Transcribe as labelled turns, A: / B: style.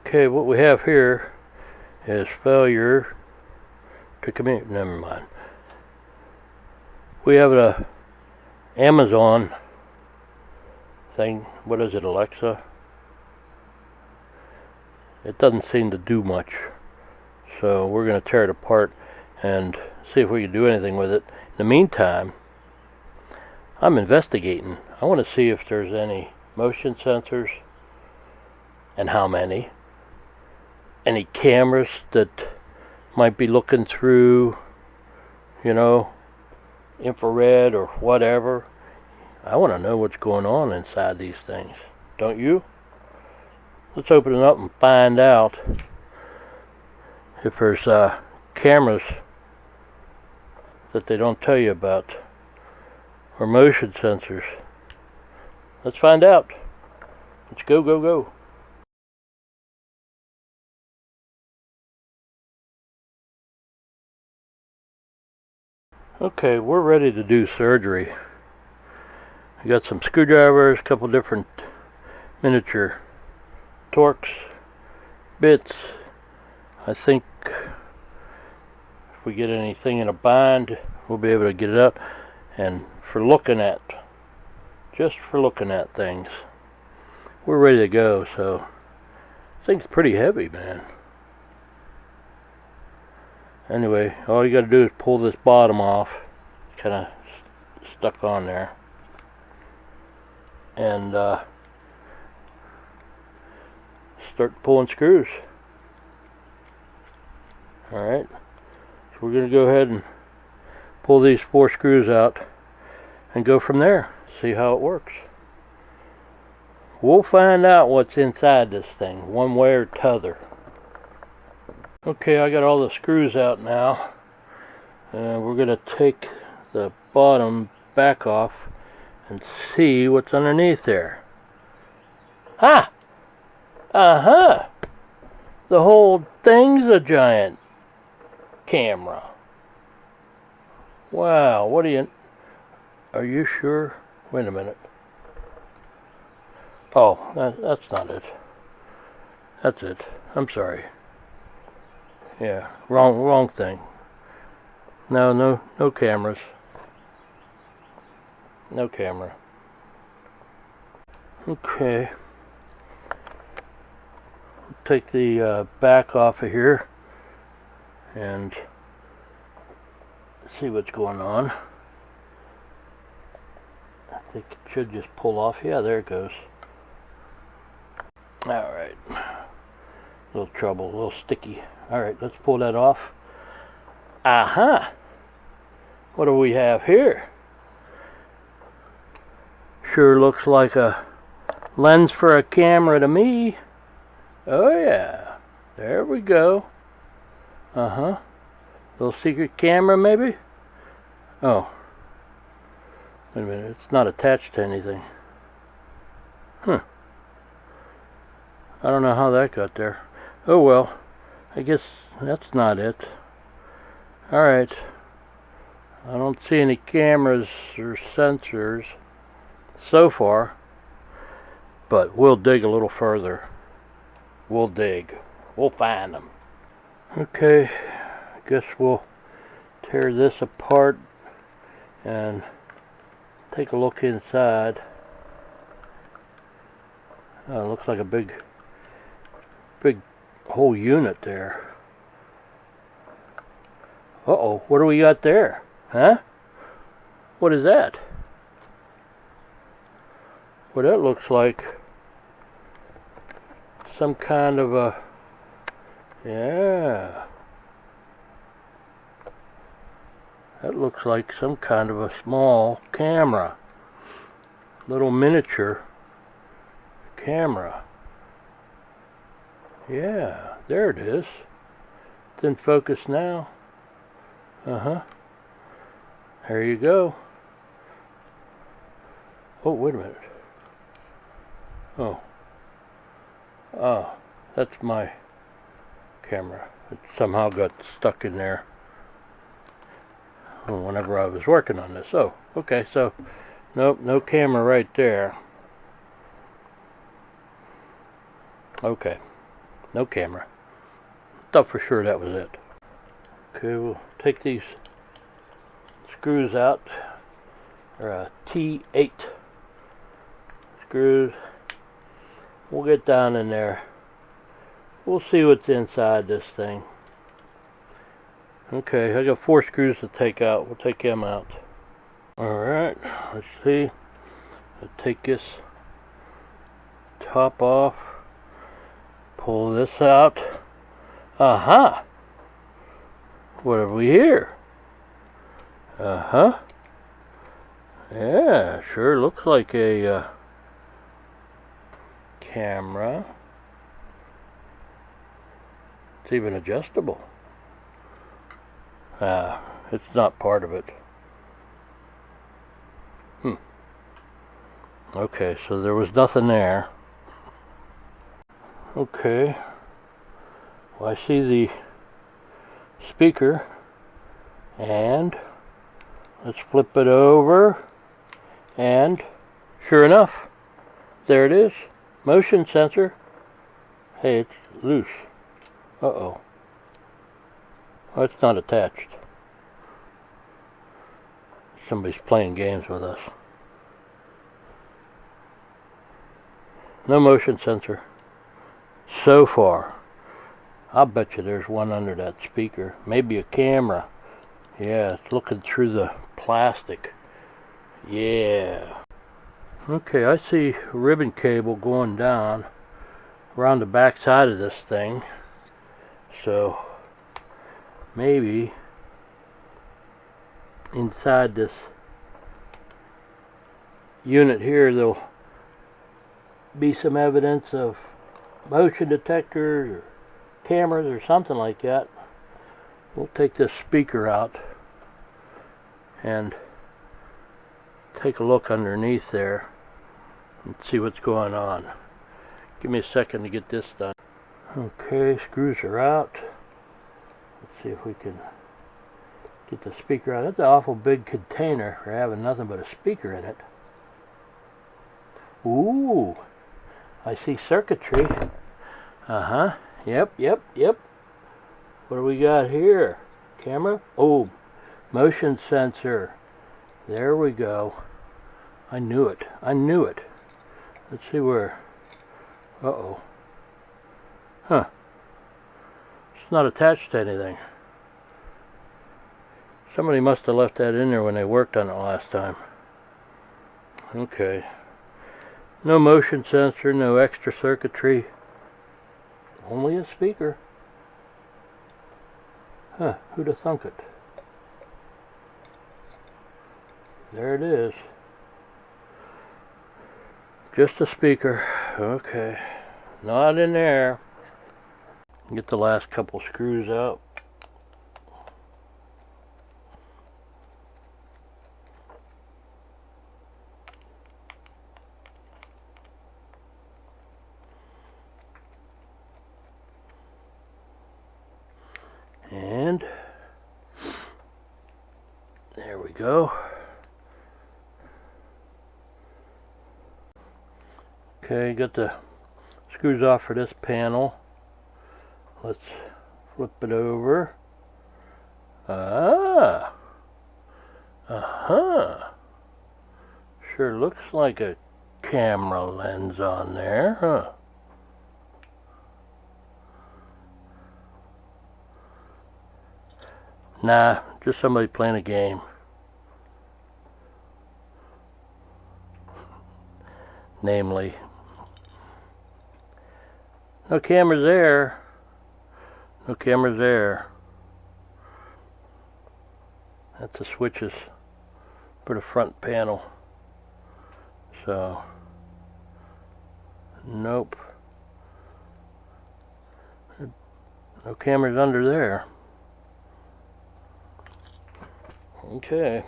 A: Okay, what we have here is failure to communicate. Never mind. We have a Amazon thing. What is it, Alexa? It doesn't seem to do much. So we're going to tear it apart and see if we can do anything with it. In the meantime, I'm investigating. I want to see if there's any motion sensors and how many. Any cameras that might be looking through, infrared or whatever. I want to know what's going on inside these things. Don't you? Let's open it up and find out if there's cameras that they don't tell you about, or motion sensors. Let's find out. Let's go, go, go. Okay, we're ready to do surgery. I got some screwdrivers, a couple different miniature Torx bits. I think if we get anything in a bind, we'll be able to get it out. And just for looking at things, we're ready to go. So this thing's pretty heavy, man. Anyway, all you got to do is pull this bottom off. It's kind of stuck on there. And start pulling screws. Alright, so we're going to go ahead and pull these 4 screws out and go from there. See how it works. We'll find out what's inside this thing, one way or t'other. Okay, I got all the screws out now, and we're going to take the bottom back off and see what's underneath there. Ha! Uh-huh! The whole thing's a giant camera. Wow, are you sure? Wait a minute. Oh, that's not it. That's it. I'm sorry. Yeah, wrong thing. No cameras. No camera. Okay. Take the back off of here and see what's going on. I think it should just pull off. Yeah, there it goes. Alright. Little trouble, a little sticky. Alright, let's pull that off. Aha! What do we have here? Sure looks like a lens for a camera to me. Oh yeah, there we go. Uh-huh. Little secret camera maybe? Oh. Wait a minute, it's not attached to anything. Huh. I don't know how that got there. Oh well, I guess that's not it. Alright. I don't see any cameras or sensors so far, but we'll dig a little further. We'll dig. We'll find them. Okay, I guess we'll tear this apart and take a look inside. Oh, it looks like a big whole unit there. Uh-oh, what do we got there? Huh? What is that? Well, that looks like some kind of a, yeah. That looks like some kind of a small camera. Little miniature camera. Yeah, there it is. It's in focus now. Uh-huh. There you go. Oh, wait a minute. Oh. Oh, that's my camera. It somehow got stuck in there whenever I was working on this. Oh, okay, so nope, no camera right there. Okay, No camera. Thought for sure that was it. Okay, we'll take these screws out. They're a T8 screws. We'll get down in there. We'll see what's inside this thing. Okay, I got 4 screws to take out. We'll take them out. Alright, let's see. I'll take this top off. Pull this out. Aha! What have we here? Yeah, sure looks like a camera. It's even adjustable. It's not part of it. Okay, so there was nothing there. Okay. Well, I see the speaker, and let's flip it over, and sure enough, there it is. Motion sensor. Hey, it's loose. Uh-oh. Oh, it's not attached. Somebody's playing games with us. No motion sensor. So far. I'll bet you there's one under that speaker. Maybe a camera. Yeah, it's looking through the plastic. Yeah. Okay, I see a ribbon cable going down around the back side of this thing. So maybe inside this unit here there'll be some evidence of motion detectors or cameras or something like that. We'll take this speaker out and take a look underneath there and see what's going on. Give me a second to get this done. Okay, screws are out. Let's see if we can get the speaker out. That's an awful big container for having nothing but a speaker in it. Ooh, I see circuitry. Yep. What do we got here? Camera? Oh, motion sensor. There we go. I knew it. Let's see where. Uh-oh. Huh. It's not attached to anything. Somebody must have left that in there when they worked on it last time. Okay. No motion sensor, no extra circuitry. Only a speaker. Huh, who'd have thunk it? There it is. Just a speaker. Okay. Not in there. Get the last couple screws out. And there we go. Okay, got the screws off for this panel. Let's flip it over. Sure looks like a camera lens on there, huh? Nah, just somebody playing a game. Namely, no cameras there. No cameras there. That's the switches for the front panel. So, nope. No cameras under there. Okay.